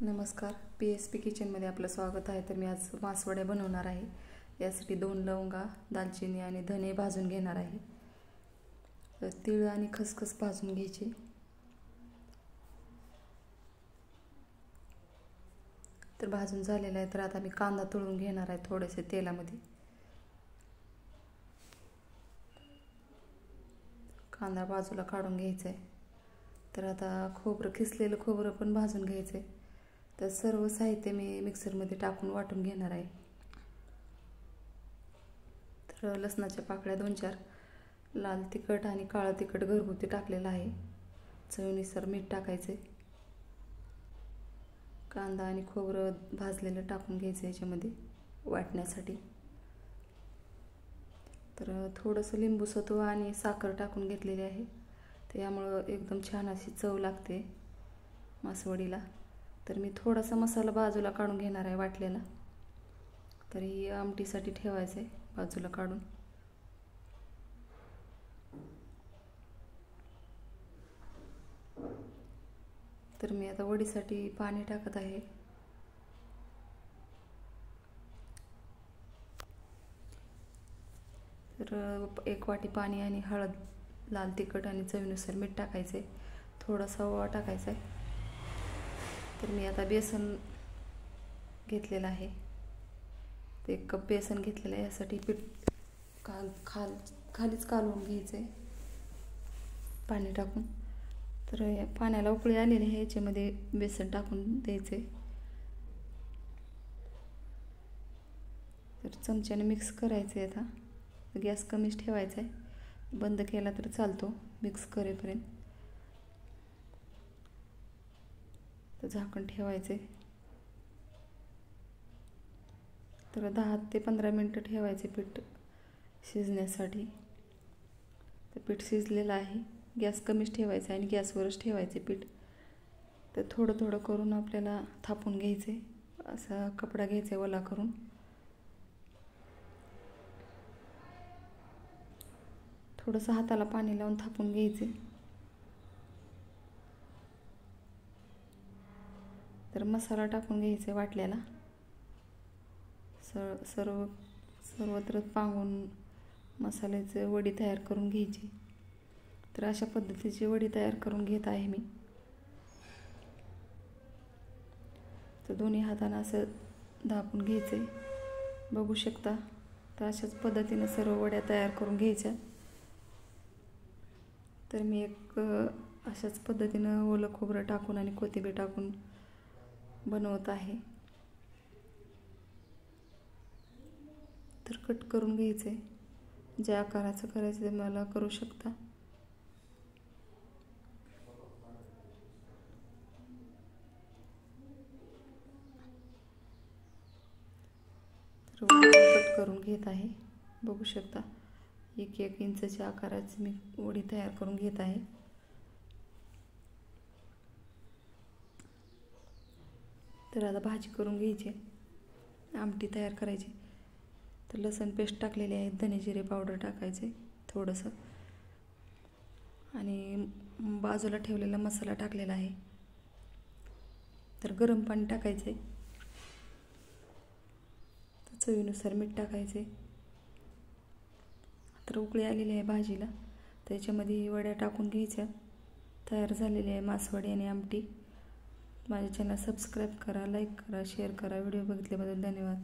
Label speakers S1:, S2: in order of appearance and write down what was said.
S1: नमस्कार, PSP किचनमध्ये आपलं स्वागत आहे. तर मी आज मासवड्या बनवणार आहे. यासाठी 2 लवंगा, दालचिनी आणि धने भाजून घेणार आहे. तर तीळ आणि खसखस भाजून घ्यायची. तर भाजून झालेला आहे. तर आता मी कांदा तळून घेणार आहे थोडेसे तेलामध्ये. कांदा बाजूला काढून घ्यायचा आहे. तर आता खिसलेलं खोबरं पण भाजून घ्यायचं आहे. तर सर्व साहित्य मी मिक्सरमध्ये टाकून वाटून घेणार आहे. तर लसणाच्या पाकळ्या 2-4, लाल तिखट आणि काळं तिखट घरगुती टाकलेलं आहे. चवीनुसार मीठ टाकायचे. कांदा आणि खोबरं भाजलेलं टाकून घ्यायचं याच्यामध्ये वाटण्यासाठी. तर थोडंसं लिंबू सत्व आणि साखर टाकून घेतलेली आहे. तर यामुळं एकदम छान अशी चव लागते मासवडीला. तर मी थोडासा मसाला बाजूला काढून घेणार आहे वाटलेला. तर ही आमटीसाठी ठेवायचं आहे बाजूला काढून. तर मी आता वडीसाठी पाणी टाकत आहे. तर 1 वाटी पाणी आणि हळद, लाल तिखट आणि चवीनुसार मीठ टाकायचे. थोडासा ओवा टाकायचा आहे. तर मी आता बेसन घेतलेलं आहे. 1 कप बेसन घेतलेलं आहे. यासाठी पीठ खालीच कालवून घ्यायचं आहे पाणी टाकून. तर या पाण्याला उकळी आलेली आहे. याच्यामध्ये बेसन टाकून द्यायचे. तर चमच्याने मिक्स करायचे. आता गॅस कमीच ठेवायचा आहे. बंद केला तर चालतो मिक्स करेपर्यंत. तर झाकण ठेवायचे. तर 10 ते 15 मिनटं ठेवायचे पीठ शिजण्यासाठी. तर पीठ शिजलेलं आहे. गॅस कमीच ठेवायचा आणि गॅसवरच ठेवायचे पीठ. तर थोडं थोडं करून आपल्याला थापून घ्यायचे. असा कपडा घ्यायचा ओला करून. थोडंसं हाताला पाणी लावून थापून घ्यायचे. तर मसाला टाकून घ्यायचा वाटल्याला. सर्वत्र पांगून मसाल्याची वडी तयार करून घ्यायची. तर अशा पद्धतीची वडी तयार करून घेत आहे मी. तर दोन्ही हाताने असं दाबून घ्यायचे. बघू शकता. तर अशाच पद्धतीने सर्व वड्या तयार करून घ्यायच्या. तर मी अशाच पद्धतीनं ओलं खोबरं टाकून आणि कोथिंबीर टाकून बनवत आहे. तर कट करून घ्यायचे. ज्या आकाराचं करायचं ते मला करू शकता. तर कट करून घेत आहे. बघू शकता. 1-1 इंचच्या आकाराची मी वडी तयार करून घेत आहे. तर आता भाजी करून घ्यायची. आमटी तयार करायची. तर लसूण पेस्ट टाकलेली आहे. धने जिरे पावडर टाकायचे थोडंसं. आणि बाजूला ठेवलेला मसाला टाकलेला आहे. तर गरम पाणी टाकायचे. तर चवीनुसार मीठ टाकायचे. तर उकळी आलेली आहे भाजीला. त्याच्यामध्ये वड्या टाकून घ्यायच्या. तयार झालेली आहे मासवडी आणि आमटी. माझ्या चॅनल सबस्क्राईब करा, लाईक करा, शेअर करा. व्हिडिओ बघितल्याबद्दल धन्यवाद.